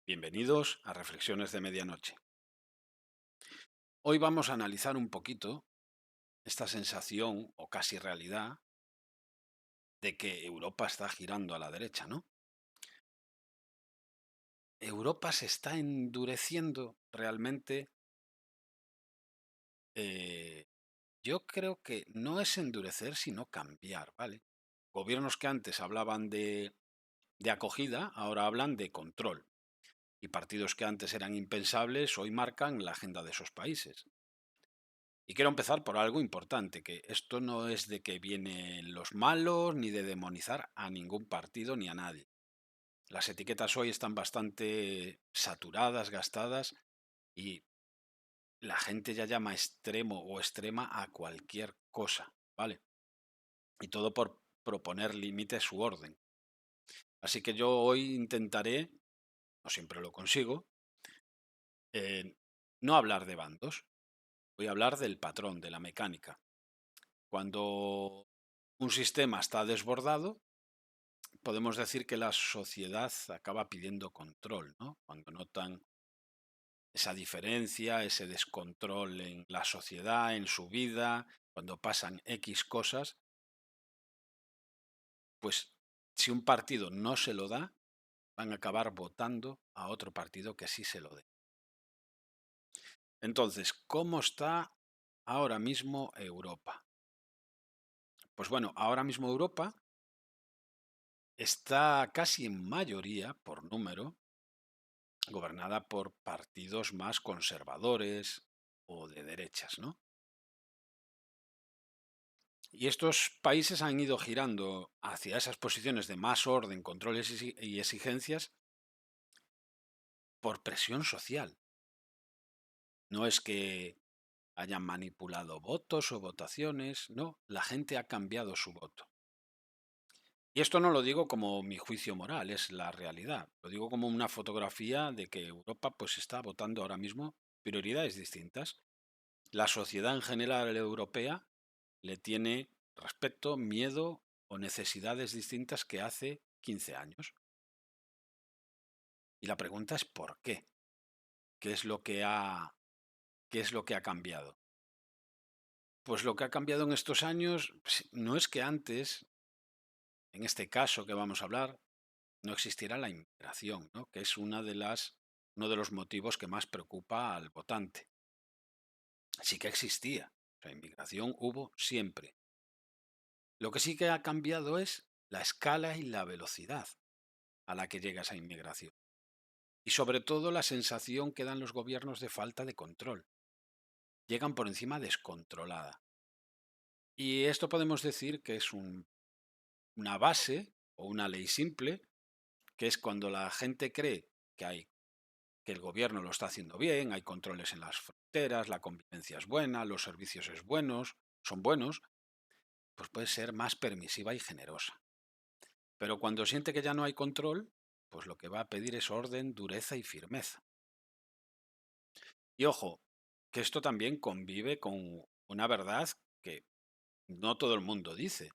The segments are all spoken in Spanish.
Bienvenidos a Reflexiones de Medianoche. Hoy vamos a analizar un poquito esta sensación o casi realidad de que Europa está girando a la derecha, ¿no? Europa se está endureciendo realmente. eh, yo creo que no es endurecer, sino cambiar, ¿vale? Gobiernos que antes hablaban de acogida, ahora hablan de control. Y partidos que antes eran impensables, hoy marcan la agenda de esos países. Y quiero empezar por algo importante, que esto no es de que vienen los malos ni de demonizar a ningún partido ni a nadie. Las etiquetas hoy están bastante saturadas, gastadas y la gente ya llama extremo o extrema a cualquier cosa, ¿vale? Y todo por proponer límites u orden. Así que yo hoy intentaré, no siempre lo consigo, eh, no hablar de bandos, voy a hablar del patrón, de la mecánica. Cuando un sistema está desbordado, podemos decir que la sociedad acaba pidiendo control, ¿no? Cuando notan esa diferencia, ese descontrol en la sociedad, en su vida, cuando pasan X cosas, pues si un partido no se lo da, van a acabar votando a otro partido que sí se lo dé. Entonces, ¿cómo está ahora mismo Europa? Pues bueno, ahora mismo Europa está casi en mayoría, por número, gobernada por partidos más conservadores o de derechas, ¿no? Y estos países han ido girando hacia esas posiciones de más orden, controles y exigencias por presión social. No es que hayan manipulado votos o votaciones, no, la gente ha cambiado su voto. Y esto no lo digo como mi juicio moral, es la realidad. Lo digo como una fotografía de que Europa pues está votando ahora mismo prioridades distintas. La sociedad en general europea le tiene respeto, miedo o necesidades distintas que hace 15 años. Y la pregunta es ¿por qué? ¿Qué es lo que qué es lo que ha cambiado? Pues lo que ha cambiado en estos años no es que antes, en este caso que vamos a hablar, no existiera la inmigración, ¿no? Que es uno de los motivos que más preocupa al votante. Sí que existía. La inmigración hubo siempre. Lo que sí que ha cambiado es la escala y la velocidad a la que llega esa inmigración. Y sobre todo la sensación que dan los gobiernos de falta de control. Llegan por encima descontrolada. Y esto podemos decir que es una base o una ley simple, que es cuando la gente cree que el gobierno lo está haciendo bien, hay controles en las fronteras, la convivencia es buena, los servicios son buenos, pues puede ser más permisiva y generosa. Pero cuando siente que ya no hay control, pues lo que va a pedir es orden, dureza y firmeza. Y ojo, que esto también convive con una verdad que no todo el mundo dice,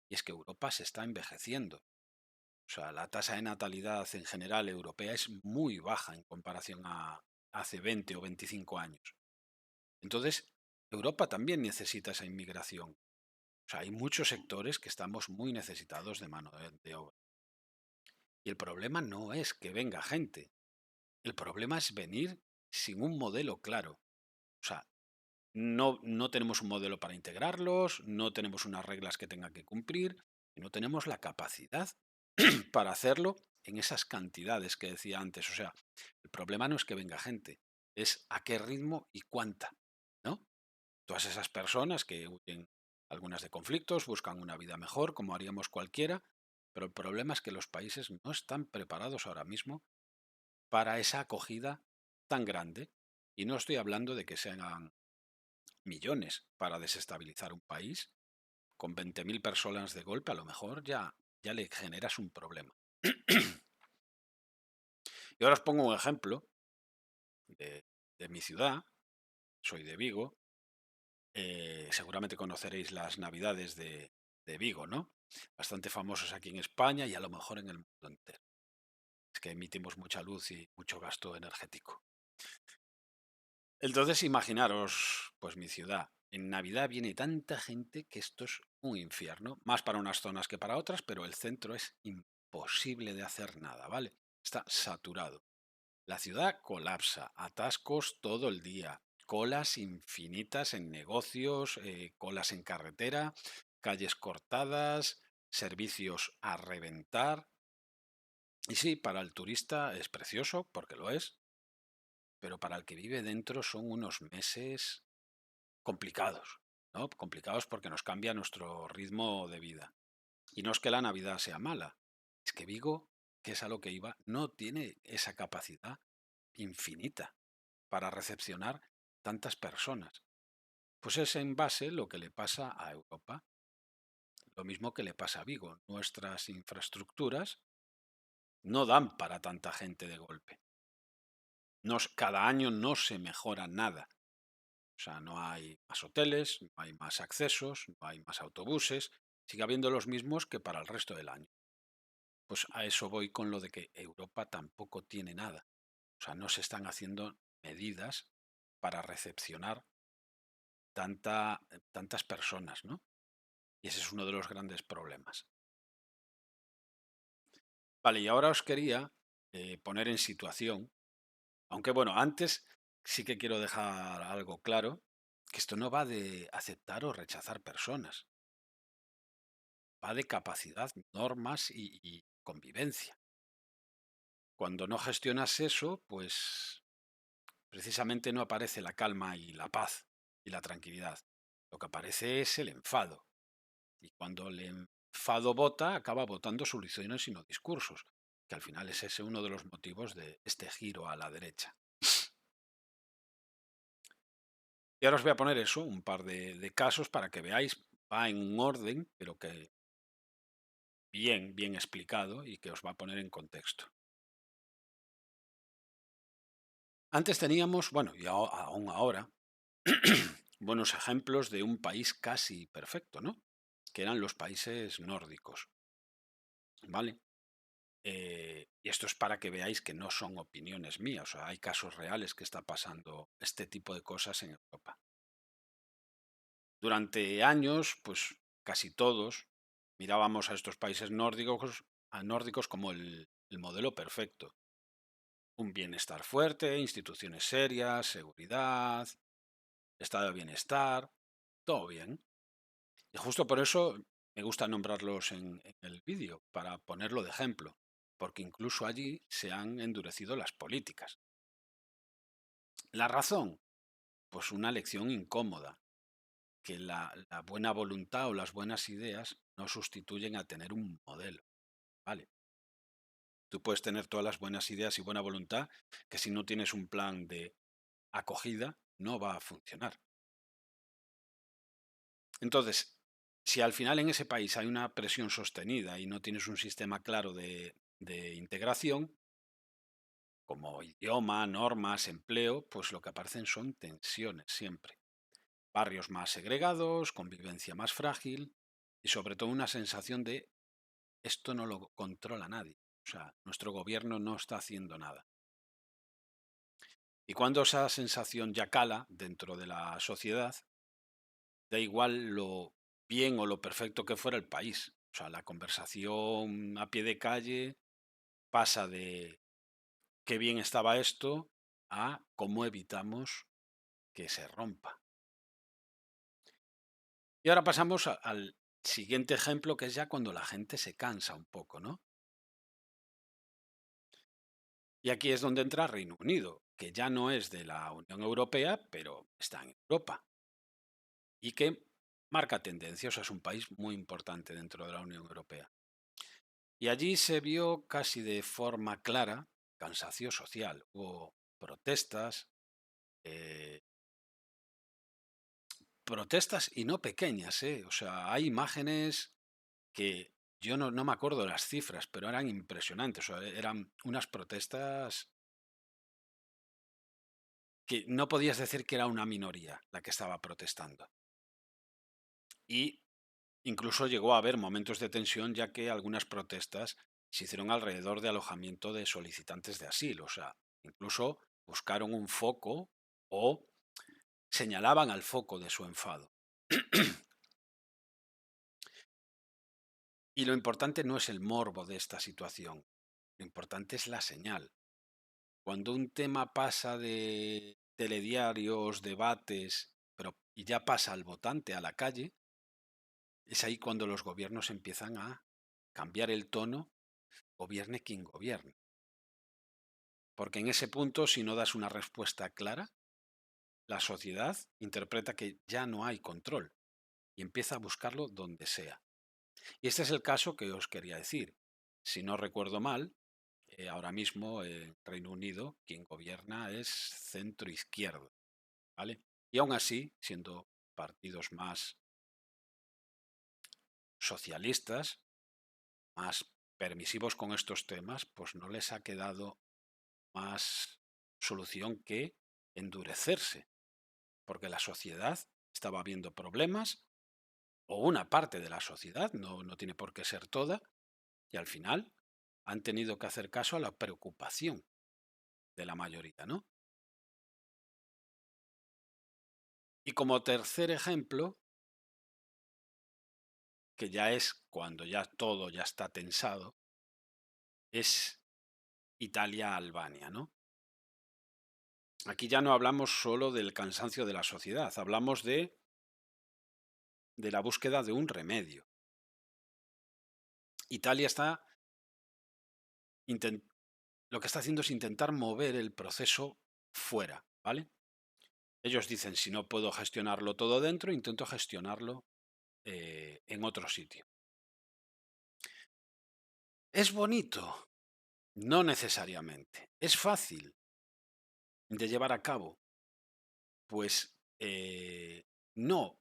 y es que Europa se está envejeciendo. O sea, la tasa de natalidad en general europea es muy baja en comparación a hace 20 o 25 años. Entonces, Europa también necesita esa inmigración. O sea, hay muchos sectores que estamos muy necesitados de mano de obra. Y el problema no es que venga gente, el problema es venir sin un modelo claro. O sea, no tenemos un modelo para integrarlos, no tenemos unas reglas que tengan que cumplir y no tenemos la capacidad para hacerlo en esas cantidades que decía antes. O sea, el problema no es que venga gente, es a qué ritmo y cuánta, ¿no? Todas esas personas que huyen algunas de conflictos, buscan una vida mejor, como haríamos cualquiera, pero el problema es que los países no están preparados ahora mismo para esa acogida tan grande. Y no estoy hablando de que sean millones para desestabilizar un país. Con 20.000 personas de golpe, a lo mejor ya le generas un problema. Y ahora os pongo un ejemplo de mi ciudad, soy de Vigo, seguramente conoceréis las Navidades de Vigo, ¿no? Bastante famosos aquí en España y a lo mejor en el mundo entero. Es que emitimos mucha luz y mucho gasto energético. Entonces, imaginaros, pues mi ciudad. En Navidad viene tanta gente que esto es un infierno, más para unas zonas que para otras, pero el centro es imposible de hacer nada, ¿vale? Está saturado. La ciudad colapsa, atascos todo el día, colas infinitas en negocios, colas en carretera, calles cortadas, servicios a reventar. Y sí, para el turista es precioso, porque lo es, pero para el que vive dentro son unos meses complicados, ¿no? Complicados porque nos cambia nuestro ritmo de vida. Y no es que la Navidad sea mala, es que Vigo, que es a lo que iba, no tiene esa capacidad infinita para recepcionar tantas personas. Pues es en base lo que le pasa a Europa, lo mismo que le pasa a Vigo. Nuestras infraestructuras no dan para tanta gente de golpe. Cada año no se mejora nada. O sea, no hay más hoteles, no hay más accesos, no hay más autobuses, sigue habiendo los mismos que para el resto del año. Pues a eso voy con lo de que Europa tampoco tiene nada. O sea, no se están haciendo medidas para recepcionar tantas personas, ¿no? Y ese es uno de los grandes problemas. Vale, y ahora os quería poner en situación, aunque bueno, antes sí que quiero dejar algo claro, que esto no va de aceptar o rechazar personas, va de capacidad, normas y convivencia. Cuando no gestionas eso, pues precisamente no aparece la calma y la paz y la tranquilidad. Lo que aparece es el enfado. Y cuando el enfado vota, acaba votando soluciones y no discursos, que al final es ese uno de los motivos de este giro a la derecha. Y ahora os voy a poner eso, un par de casos para que veáis, va en un orden, pero que bien explicado y que os va a poner en contexto. Antes teníamos, bueno, y aún ahora, buenos ejemplos de un país casi perfecto, ¿no? Que eran los países nórdicos, ¿vale? Y esto es para que veáis que no son opiniones mías, o sea, hay casos reales que está pasando este tipo de cosas en Europa. Durante años, pues casi todos mirábamos a estos países nórdicos como el modelo perfecto. Un bienestar fuerte, instituciones serias, seguridad, estado de bienestar, todo bien. Y justo por eso me gusta nombrarlos en el vídeo, para ponerlo de ejemplo, porque incluso allí se han endurecido las políticas. La razón, pues una lección incómoda, que la buena voluntad o las buenas ideas no sustituyen a tener un modelo, ¿vale? Tú puedes tener todas las buenas ideas y buena voluntad, que si no tienes un plan de acogida, no va a funcionar. Entonces, si al final en ese país hay una presión sostenida y no tienes un sistema claro de integración, como idioma, normas, empleo, pues lo que aparecen son tensiones siempre. Barrios más segregados, convivencia más frágil y sobre todo una sensación de esto no lo controla nadie. O sea, nuestro gobierno no está haciendo nada. Y cuando esa sensación ya cala dentro de la sociedad, da igual lo bien o lo perfecto que fuera el país. O sea, la conversación a pie de calle pasa de qué bien estaba esto a cómo evitamos que se rompa. Y ahora pasamos al siguiente ejemplo, que es ya cuando la gente se cansa un poco, ¿no? Y aquí es donde entra Reino Unido, que ya no es de la Unión Europea, pero está en Europa y que marca tendencia, o sea, es un país muy importante dentro de la Unión Europea. Y allí se vio casi de forma clara cansancio social. Hubo protestas, eh, protestas y no pequeñas, ¿eh? O sea, hay imágenes que yo no me acuerdo de las cifras, pero eran impresionantes. O sea, eran unas protestas que no podías decir que era una minoría la que estaba protestando. Y incluso llegó a haber momentos de tensión, ya que algunas protestas se hicieron alrededor de alojamiento de solicitantes de asilo. O sea, incluso buscaron un foco o señalaban al foco de su enfado. Y lo importante no es el morbo de esta situación, lo importante es la señal. Cuando un tema pasa de telediarios, debates, y ya pasa al votante, a la calle, es ahí cuando los gobiernos empiezan a cambiar el tono, gobierne quien gobierne. Porque en ese punto, si no das una respuesta clara, la sociedad interpreta que ya no hay control y empieza a buscarlo donde sea. Y este es el caso que os quería decir. Si no recuerdo mal, ahora mismo en Reino Unido quien gobierna es centro izquierdo, ¿vale? Y aún así, siendo partidos más socialistas, más permisivos con estos temas, pues no les ha quedado más solución que endurecerse, porque la sociedad estaba viendo problemas, o una parte de la sociedad, no tiene por qué ser toda, y al final han tenido que hacer caso a la preocupación de la mayoría, ¿no? Y como tercer ejemplo, que ya es cuando ya todo ya está tensado, es Italia-Albania, ¿no? Aquí ya no hablamos solo del cansancio de la sociedad, hablamos de la búsqueda de un remedio. Italia lo que está haciendo es intentar mover el proceso fuera, ¿vale? Ellos dicen, si no puedo gestionarlo todo dentro, intento gestionarlo en otro sitio. ¿Es bonito? No necesariamente. ¿Es fácil de llevar a cabo? Pues no.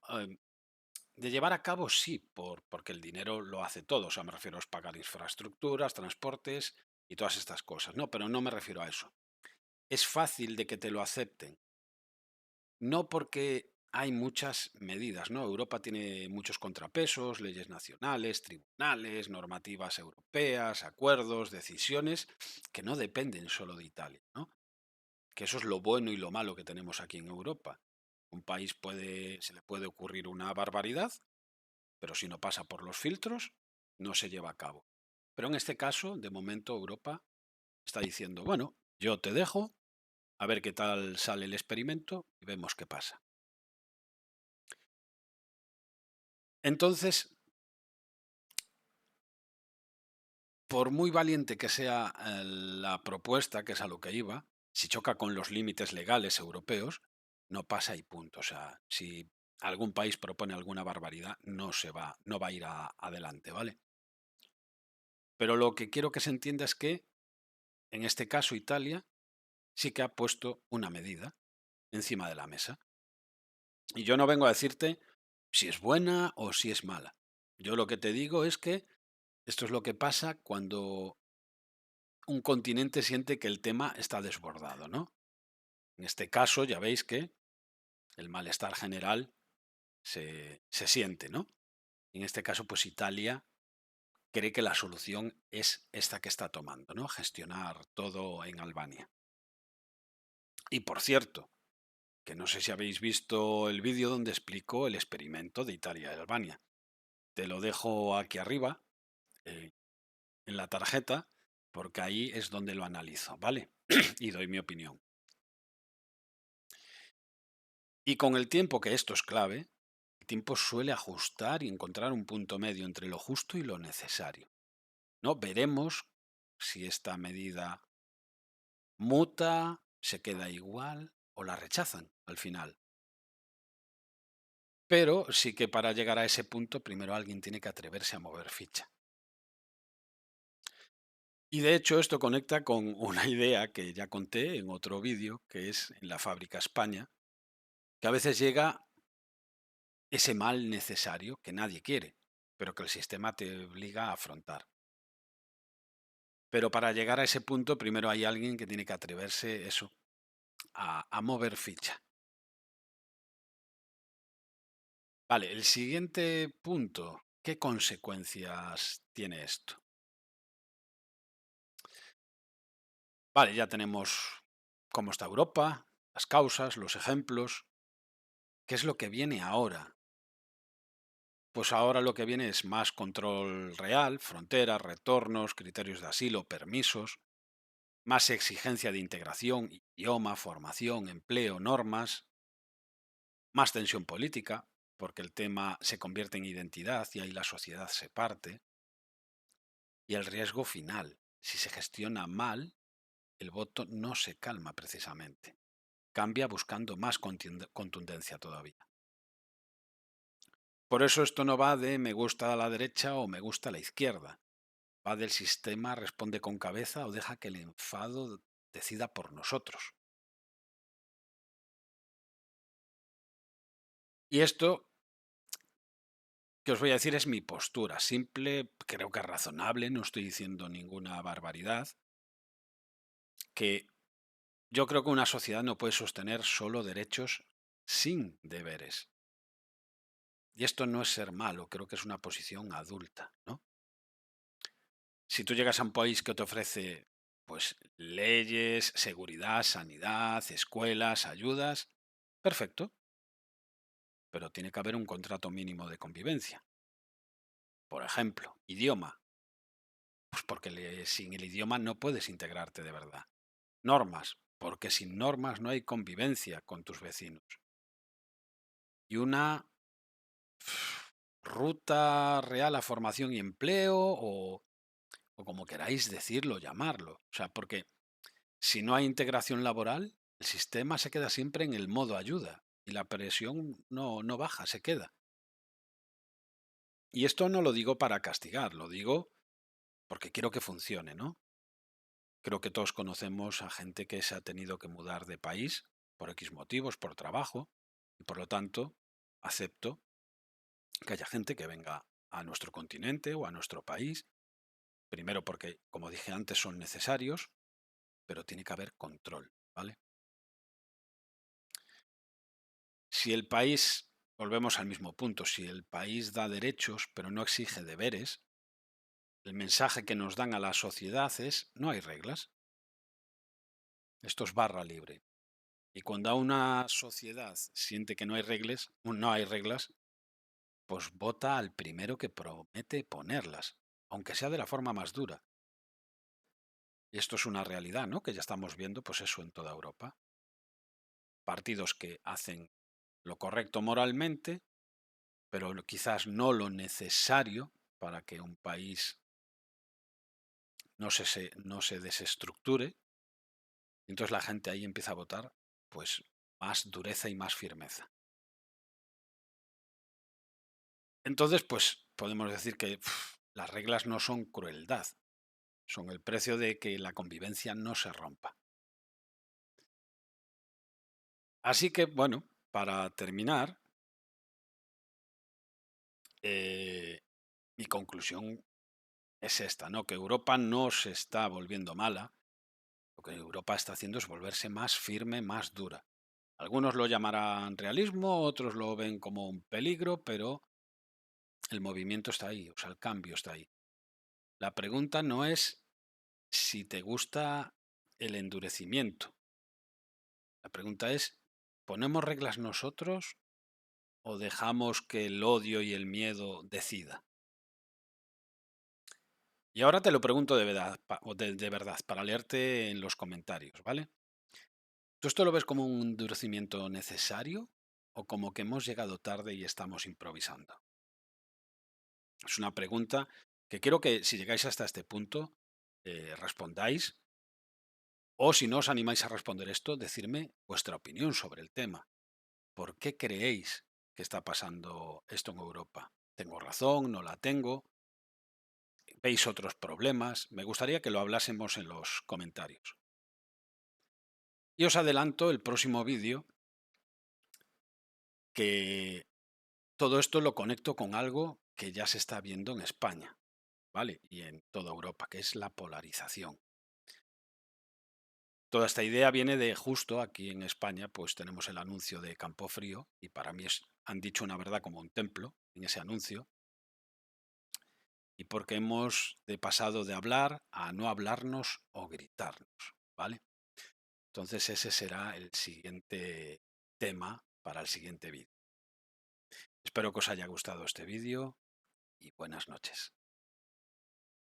De llevar a cabo sí, porque el dinero lo hace todo. O sea, me refiero a pagar infraestructuras, transportes y todas estas cosas. No, pero no me refiero a eso. Es fácil de que te lo acepten. No porque hay muchas medidas, ¿no? Europa tiene muchos contrapesos, leyes nacionales, tribunales, normativas europeas, acuerdos, decisiones que no dependen solo de Italia, ¿no? Que eso es lo bueno y lo malo que tenemos aquí en Europa. Un país se le puede ocurrir una barbaridad, pero si no pasa por los filtros, no se lleva a cabo. Pero en este caso, de momento, Europa está diciendo, bueno, yo te dejo, a ver qué tal sale el experimento y vemos qué pasa. Entonces, por muy valiente que sea la propuesta, que es a lo que iba, si choca con los límites legales europeos, no pasa y punto. O sea, si algún país propone alguna barbaridad, no va a ir adelante, ¿vale? Pero lo que quiero que se entienda es que, en este caso, Italia sí que ha puesto una medida encima de la mesa. Y yo no vengo a decirte si es buena o si es mala. Yo lo que te digo es que esto es lo que pasa cuando un continente siente que el tema está desbordado, ¿no? En este caso ya veis que el malestar general se siente, ¿no? En este caso, pues Italia cree que la solución es esta que está tomando, ¿no? Gestionar todo en Albania. Y por cierto, que no sé si habéis visto el vídeo donde explico el experimento de Italia y Albania. Te lo dejo aquí arriba, eh, en la tarjeta, porque ahí es donde lo analizo, ¿vale? Y doy mi opinión. Y con el tiempo, que esto es clave, el tiempo suele ajustar y encontrar un punto medio entre lo justo y lo necesario, ¿no? Veremos si esta medida muta, se queda igual o la rechazan al final. Pero sí que para llegar a ese punto, primero alguien tiene que atreverse a mover ficha. Y de hecho esto conecta con una idea que ya conté en otro vídeo, que es en la fábrica España, que a veces llega ese mal necesario que nadie quiere, pero que el sistema te obliga a afrontar. Pero para llegar a ese punto, primero hay alguien que tiene que atreverse eso, a mover ficha. Vale, el siguiente punto, ¿qué consecuencias tiene esto? Vale, ya tenemos cómo está Europa, las causas, los ejemplos. ¿Qué es lo que viene ahora? Pues ahora lo que viene es más control real, fronteras, retornos, criterios de asilo, permisos, más exigencia de integración, idioma, formación, empleo, normas, más tensión política, porque el tema se convierte en identidad y ahí la sociedad se parte, y el riesgo final. Si se gestiona mal, el voto no se calma precisamente. Cambia buscando más contundencia todavía. Por eso esto no va de me gusta a la derecha o me gusta a la izquierda. Va del sistema responde con cabeza o deja que el enfado decida por nosotros. Y esto que os voy a decir es mi postura, simple, creo que es razonable, no estoy diciendo ninguna barbaridad, que yo creo que una sociedad no puede sostener solo derechos sin deberes. Y esto no es ser malo, creo que es una posición adulta, ¿no? Si tú llegas a un país que te ofrece pues leyes, seguridad, sanidad, escuelas, ayudas, perfecto, pero tiene que haber un contrato mínimo de convivencia. Por ejemplo, idioma, pues porque sin el idioma no puedes integrarte de verdad. Normas, porque sin normas no hay convivencia con tus vecinos. Y una ruta real a formación y empleo o como queráis decirlo, llamarlo. O sea, porque si no hay integración laboral, el sistema se queda siempre en el modo ayuda y la presión no baja, se queda. Y esto no lo digo para castigar, lo digo porque quiero que funcione, ¿no? Creo que todos conocemos a gente que se ha tenido que mudar de país por X motivos, por trabajo, y por lo tanto acepto que haya gente que venga a nuestro continente o a nuestro país, primero porque, como dije antes, son necesarios, pero tiene que haber control, ¿vale? Si el país, volvemos al mismo punto, si el país da derechos pero no exige deberes, el mensaje que nos dan a la sociedad es no hay reglas, esto es barra libre. Y cuando una sociedad siente que no hay reglas, pues vota al primero que promete ponerlas, aunque sea de la forma más dura. Y esto es una realidad, ¿no? Que ya estamos viendo, pues eso en toda Europa. Partidos que hacen lo correcto moralmente, pero quizás no lo necesario para que un país no se desestructure. Entonces la gente ahí empieza a votar, pues más dureza y más firmeza. Entonces, pues podemos decir que las reglas no son crueldad, son el precio de que la convivencia no se rompa. Así que, bueno, para terminar, eh, mi conclusión es esta, ¿no? Que Europa no se está volviendo mala, lo que Europa está haciendo es volverse más firme, más dura. Algunos lo llamarán realismo, otros lo ven como un peligro, pero el movimiento está ahí, o sea, el cambio está ahí. La pregunta no es si te gusta el endurecimiento. La pregunta es, ¿ponemos reglas nosotros o dejamos que el odio y el miedo decida? Y ahora te lo pregunto de verdad, de verdad, para leerte en los comentarios, ¿vale? ¿Tú esto lo ves como un endurecimiento necesario o como que hemos llegado tarde y estamos improvisando? Es una pregunta que quiero que si llegáis hasta este punto respondáis o si no os animáis a responder esto, decirme vuestra opinión sobre el tema. ¿Por qué creéis que está pasando esto en Europa? ¿Tengo razón? ¿No la tengo? ¿Veis otros problemas? Me gustaría que lo hablásemos en los comentarios. Y os adelanto el próximo vídeo que todo esto lo conecto con algo que ya se está viendo en España, ¿vale? Y en toda Europa, que es la polarización. Toda esta idea viene de justo aquí en España, pues tenemos el anuncio de Campofrío y para mí han dicho una verdad como un templo en ese anuncio y porque hemos pasado de hablar a no hablarnos o gritarnos. ¿vale? Entonces ese será el siguiente tema para el siguiente vídeo. Espero que os haya gustado este vídeo y buenas noches.